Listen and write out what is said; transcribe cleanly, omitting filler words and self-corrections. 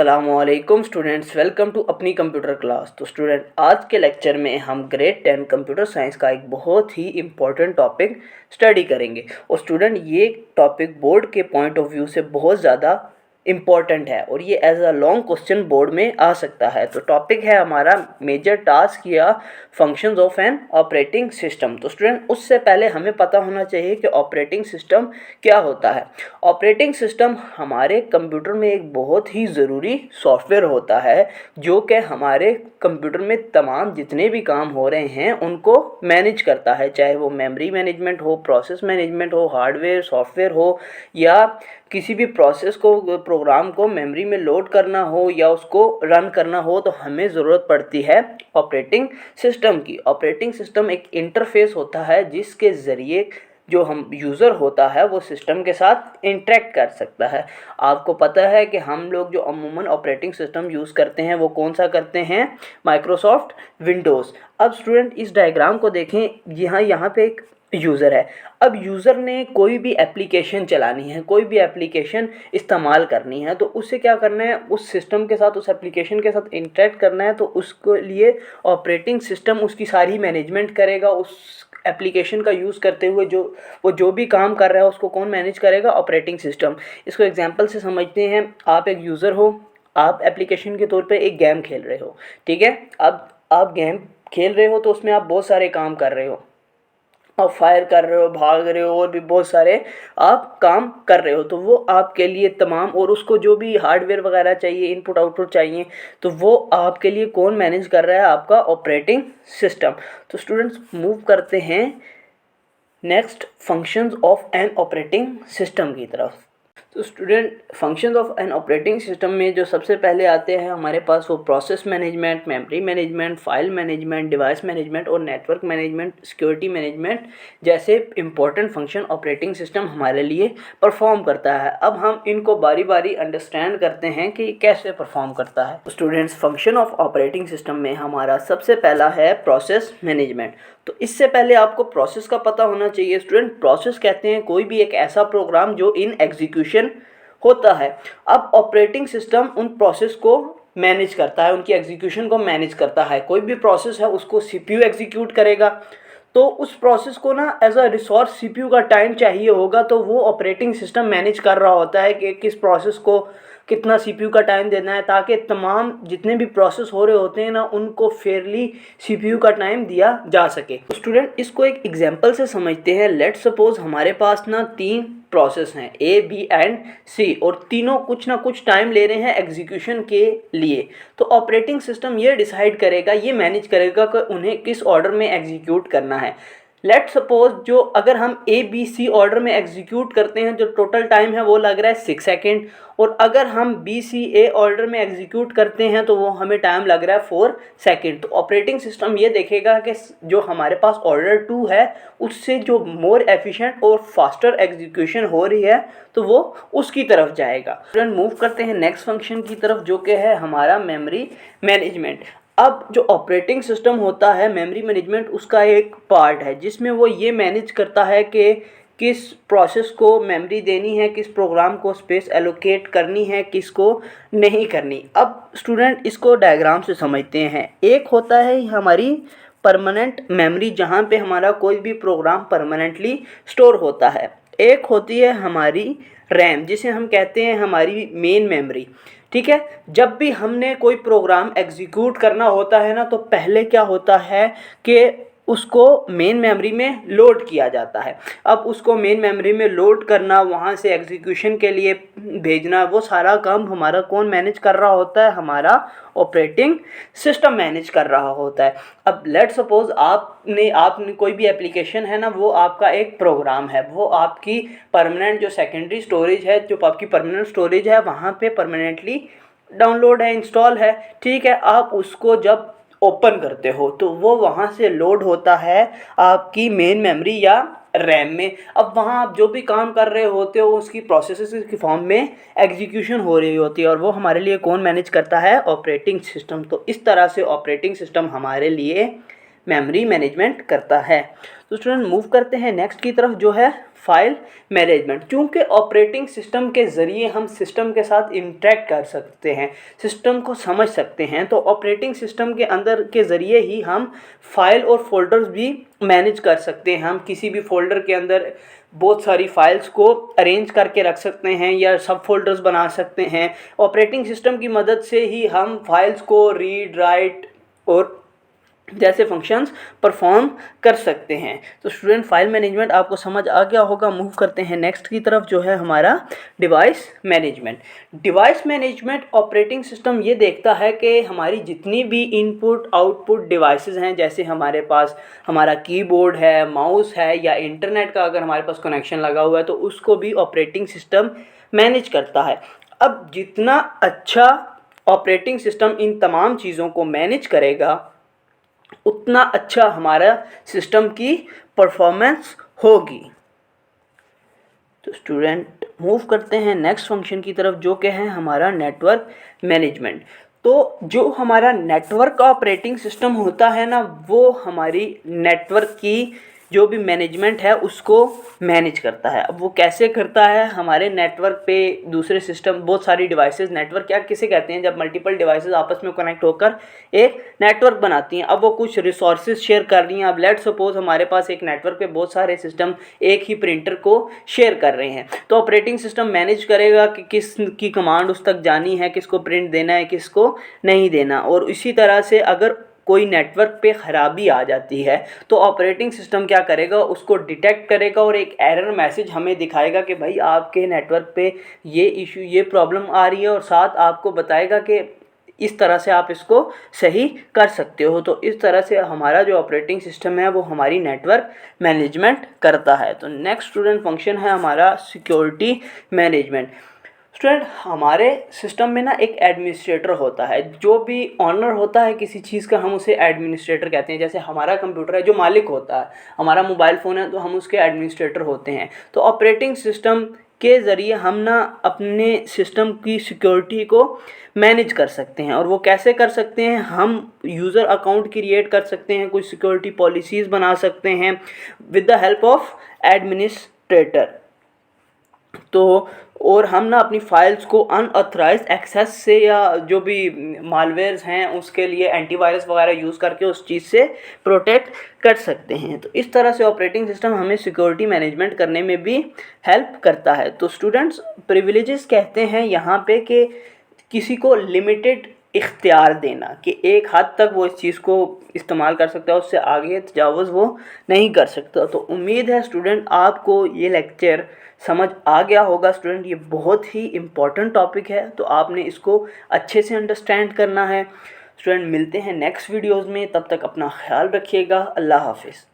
अस्सलामुअलैकुम students, welcome to अपनी computer class. तो स्टूडेंट, आज के लेक्चर में हम ग्रेड 10 कंप्यूटर साइंस का एक बहुत ही इम्पोर्टेंट टॉपिक स्टडी करेंगे। और स्टूडेंट, ये टॉपिक बोर्ड के पॉइंट ऑफ व्यू से बहुत ज़्यादा इम्पॉर्टेंट है और ये as a long question board में आ सकता है। तो टॉपिक है हमारा मेजर टास्क या functions of an operating system. तो स्टूडेंट, उससे पहले हमें पता होना चाहिए कि ऑपरेटिंग सिस्टम क्या होता है। ऑपरेटिंग सिस्टम हमारे कंप्यूटर में एक बहुत ही ज़रूरी सॉफ्टवेयर होता है जो कि हमारे कंप्यूटर में तमाम जितने भी काम हो रहे हैं उनको मैनेज करता है, चाहे वो मेमोरी मैनेजमेंट हो, प्रोसेस मैनेजमेंट हो, हार्डवेयर सॉफ्टवेयर हो, या किसी भी प्रोसेस को प्रोग्राम को मेमोरी में लोड करना हो या उसको रन करना हो, तो हमें ज़रूरत पड़ती है ऑपरेटिंग सिस्टम की। ऑपरेटिंग सिस्टम एक इंटरफेस होता है जिसके ज़रिए जो हम यूज़र होता है वो सिस्टम के साथ इंटरेक्ट कर सकता है। आपको पता है कि हम लोग जो अमूमन ऑपरेटिंग सिस्टम यूज़ करते हैं वो कौन सा करते हैं? Microsoft Windows. अब स्टूडेंट, इस डायग्राम को देखें, यहाँ पे एक यूज़र है। अब यूज़र ने कोई भी एप्लीकेशन चलानी है, कोई भी एप्लीकेशन इस्तेमाल करनी है, तो उसे क्या करना है? उस सिस्टम के साथ, उस एप्लीकेशन के साथ इंटरेक्ट करना है। तो उसके लिए ऑपरेटिंग सिस्टम उसकी सारी मैनेजमेंट करेगा। उस एप्लीकेशन का यूज़ करते हुए वो जो भी काम कर रहा है उसको कौन मैनेज करेगा? Operating system. इसको एग्जांपल से समझते हैं। आप एक यूज़र हो, आप एप्लीकेशन के तौर पे एक गेम खेल रहे हो, ठीक है। अब आप गेम खेल रहे हो तो उसमें आप बहुत सारे काम कर रहे हो, आप फायर कर रहे हो, भाग रहे हो, और भी बहुत सारे आप काम कर रहे हो। तो वो आपके लिए तमाम, और उसको जो भी हार्डवेयर वगैरह चाहिए, इनपुट आउटपुट चाहिए, तो वो आपके लिए कौन मैनेज कर रहा है? आपका ऑपरेटिंग सिस्टम। तो स्टूडेंट्स, मूव करते हैं next functions of an operating system की तरफ। तो student, functions of an operating system में जो सबसे पहले आते हैं हमारे पास वो process management, memory management, file management, device management और नेटवर्क मैनेजमेंट, सिक्योरिटी मैनेजमेंट जैसे इंपॉर्टेंट फंक्शन ऑपरेटिंग सिस्टम हमारे लिए परफॉर्म करता है। अब हम इनको बारी बारी अंडरस्टैंड करते हैं कि कैसे परफॉर्म करता है। तो students, function of operating system में हमारा सबसे पहला है प्रोसेस मैनेजमेंट। तो इससे पहले आपको प्रोसेस का पता होना चाहिए। स्टूडेंट, प्रोसेस कहते हैं कोई भी एक ऐसा प्रोग्राम जो इन एग्जीक्यूशन होता है। अब ऑपरेटिंग सिस्टम उन प्रोसेस को मैनेज करता है, उनकी एग्जीक्यूशन को मैनेज करता है। कोई भी प्रोसेस है उसको सीपीयू एग्जीक्यूट करेगा, तो उस प्रोसेस को ना एज अ रिसोर्स सीपीयू का टाइम चाहिए होगा, तो वो ऑपरेटिंग सिस्टम मैनेज कर रहा होता है कि किस प्रोसेस को कितना सीपीयू का टाइम देना है, ताकि तमाम जितने भी प्रोसेस हो रहे होते हैं ना उनको फेयरली सीपीयू का टाइम दिया जा सके। तो स्टूडेंट, इसको एक एग्जांपल से समझते हैं। लेट सपोज हमारे पास ना 3 प्रोसेस हैं, ए, बी एंड सी, और तीनों कुछ ना कुछ टाइम ले रहे हैं एग्जीक्यूशन के लिए। तो ऑपरेटिंग सिस्टम ये डिसाइड करेगा, ये मैनेज करेगा कि उन्हें किस ऑर्डर में एग्जीक्यूट करना है। लेट सपोज जो अगर हम ए बी सी ऑर्डर में एग्जीक्यूट करते हैं, जो टोटल टाइम है वो लग रहा है 6 सेकेंड, और अगर हम बी सी ए ऑर्डर में एग्जीक्यूट करते हैं तो वो हमें टाइम लग रहा है 4 सेकेंड। तो ऑपरेटिंग सिस्टम ये देखेगा कि जो हमारे पास ऑर्डर 2 है उससे जो मोर एफिशिएंट और फास्टर एग्जीक्यूशन हो रही है तो वो उसकी तरफ जाएगा। स्टूडेंट, मूव करते हैं नेक्स्ट फंक्शन की तरफ जो कि है हमारा मेमोरी मैनेजमेंट। अब जो ऑपरेटिंग सिस्टम होता है, मेमोरी मैनेजमेंट उसका एक पार्ट है जिसमें वो ये मैनेज करता है कि किस प्रोसेस को मेमोरी देनी है, किस प्रोग्राम को स्पेस एलोकेट करनी है, किसको नहीं करनी। अब स्टूडेंट, इसको डायग्राम से समझते हैं। एक होता है हमारी परमानेंट मेमोरी जहाँ पे हमारा कोई भी प्रोग्राम परमानेंटली स्टोर होता है। एक होती है हमारी रैम, जिसे हम कहते हैं हमारी मेन मेमोरी, ठीक है। जब भी हमने कोई प्रोग्राम एग्जीक्यूट करना होता है ना, तो पहले क्या होता है कि उसको मेन मेमोरी में लोड किया जाता है। अब उसको मेन मेमोरी में लोड करना, वहाँ से एग्जीक्यूशन के लिए भेजना, वो सारा काम हमारा कौन मैनेज कर रहा होता है? हमारा ऑपरेटिंग सिस्टम मैनेज कर रहा होता है। अब लेट सपोज आपने कोई भी एप्लीकेशन है ना, वो आपका एक प्रोग्राम है, वो आपकी परमानेंट जो सेकेंडरी स्टोरेज है, जो आपकी परमानेंट स्टोरेज है वहाँ पे परमानेंटली डाउनलोड है, इंस्टॉल है, ठीक है। आप उसको जब ओपन करते हो तो वो वहाँ से लोड होता है आपकी मेन मेमोरी या रैम में। अब वहाँ आप जो भी काम कर रहे होते हो उसकी प्रोसेसेस की फॉर्म में एग्जीक्यूशन हो रही होती है, और वो हमारे लिए कौन मैनेज करता है? Operating system. तो इस तरह से ऑपरेटिंग सिस्टम हमारे लिए मेमोरी मैनेजमेंट करता है। तो स्टूडेंट मूव करते हैं नेक्स्ट की तरफ जो है फाइल मैनेजमेंट। क्योंकि ऑपरेटिंग सिस्टम के ज़रिए हम सिस्टम के साथ इंटरेक्ट कर सकते हैं, सिस्टम को समझ सकते हैं, तो ऑपरेटिंग सिस्टम के अंदर के ज़रिए ही हम फाइल और फोल्डर्स भी मैनेज कर सकते हैं। हम किसी भी फोल्डर के अंदर बहुत सारी फाइल्स को अरेंज करके रख सकते हैं या सब फोल्डर्स बना सकते हैं। ऑपरेटिंग सिस्टम की मदद से ही हम फाइल्स को रीड राइट और जैसे फंक्शंस परफॉर्म कर सकते हैं। तो स्टूडेंट फाइल मैनेजमेंट आपको समझ आ गया होगा। मूव करते हैं नेक्स्ट की तरफ जो है हमारा device management. Device management operating system ये देखता है कि हमारी जितनी भी इनपुट आउटपुट डिवाइसेस हैं, जैसे हमारे पास हमारा कीबोर्ड है, माउस है या इंटरनेट का अगर हमारे पास कनेक्शन लगा हुआ है तो उसको भी ऑपरेटिंग सिस्टम मैनेज करता है। अब जितना अच्छा ऑपरेटिंग सिस्टम इन तमाम चीज़ों को मैनेज करेगा उतना अच्छा हमारा सिस्टम की परफॉर्मेंस होगी। तो स्टूडेंट मूव करते हैं नेक्स्ट फंक्शन की तरफ जो कि है हमारा नेटवर्क मैनेजमेंट। तो जो हमारा नेटवर्क का ऑपरेटिंग सिस्टम होता है ना, वो हमारी नेटवर्क की जो भी मैनेजमेंट है उसको मैनेज करता है। अब वो कैसे करता है, हमारे नेटवर्क पे दूसरे सिस्टम बहुत सारी डिवाइसेस, नेटवर्क क्या किसे कहते हैं, जब मल्टीपल डिवाइसेस आपस में कनेक्ट होकर एक नेटवर्क बनाती हैं। अब वो कुछ रिसोर्सेज शेयर कर रही हैं। अब लेट सपोज हमारे पास एक नेटवर्क पे बहुत सारे सिस्टम एक ही प्रिंटर को शेयर कर रहे हैं, तो ऑपरेटिंग सिस्टम मैनेज करेगा कि किस की कमांड उस तक जानी है, किसको प्रिंट देना है, किसको नहीं देना। और इसी तरह से अगर कोई नेटवर्क पे ख़राबी आ जाती है तो ऑपरेटिंग सिस्टम क्या करेगा, उसको डिटेक्ट करेगा और एक एरर मैसेज हमें दिखाएगा कि भाई आपके नेटवर्क पे ये इशू, ये प्रॉब्लम आ रही है, और साथ आपको बताएगा कि इस तरह से आप इसको सही कर सकते हो। तो इस तरह से हमारा जो ऑपरेटिंग सिस्टम है वो हमारी नेटवर्क मैनेजमेंट करता है। तो नेक्स्ट स्टूडेंट फंक्शन है हमारा सिक्योरिटी मैनेजमेंट। स्टूडेंट हमारे सिस्टम में ना एक एडमिनिस्ट्रेटर होता है, जो भी ऑनर होता है किसी चीज़ का हम उसे एडमिनिस्ट्रेटर कहते हैं। जैसे हमारा कंप्यूटर है, जो मालिक होता है, हमारा मोबाइल फ़ोन है तो हम उसके एडमिनिस्ट्रेटर होते हैं। तो ऑपरेटिंग सिस्टम के ज़रिए हम ना अपने सिस्टम की सिक्योरिटी को मैनेज कर सकते हैं। और वो कैसे कर सकते हैं, हम यूज़र अकाउंट क्रिएट कर सकते हैं, कुछ सिक्योरिटी पॉलिसीज़ बना सकते हैं with the help of administrator. तो और हम ना अपनी फाइल्स को अनऑथराइज्ड एक्सेस से या जो भी मालवेयर्स हैं उसके लिए एंटीवायरस वगैरह यूज़ करके उस चीज़ से प्रोटेक्ट कर सकते हैं। तो इस तरह से ऑपरेटिंग सिस्टम हमें सिक्योरिटी मैनेजमेंट करने में भी हेल्प करता है। तो स्टूडेंट्स प्रिविलेजेस कहते हैं यहाँ पे कि किसी को लिमिटेड इख्तियार देना, कि एक हद तक वो इस चीज़ को इस्तेमाल कर सकता है, उससे आगे तजावुज़ वो नहीं कर सकता। तो उम्मीद है स्टूडेंट आपको ये लेक्चर समझ आ गया होगा। स्टूडेंट ये बहुत ही इम्पॉर्टेंट टॉपिक है, तो आपने इसको अच्छे से अंडरस्टैंड करना है। स्टूडेंट मिलते हैं नेक्स्ट वीडियोज़ में, तब तक अपना ख्याल रखिएगा। अल्लाह हाफिज़।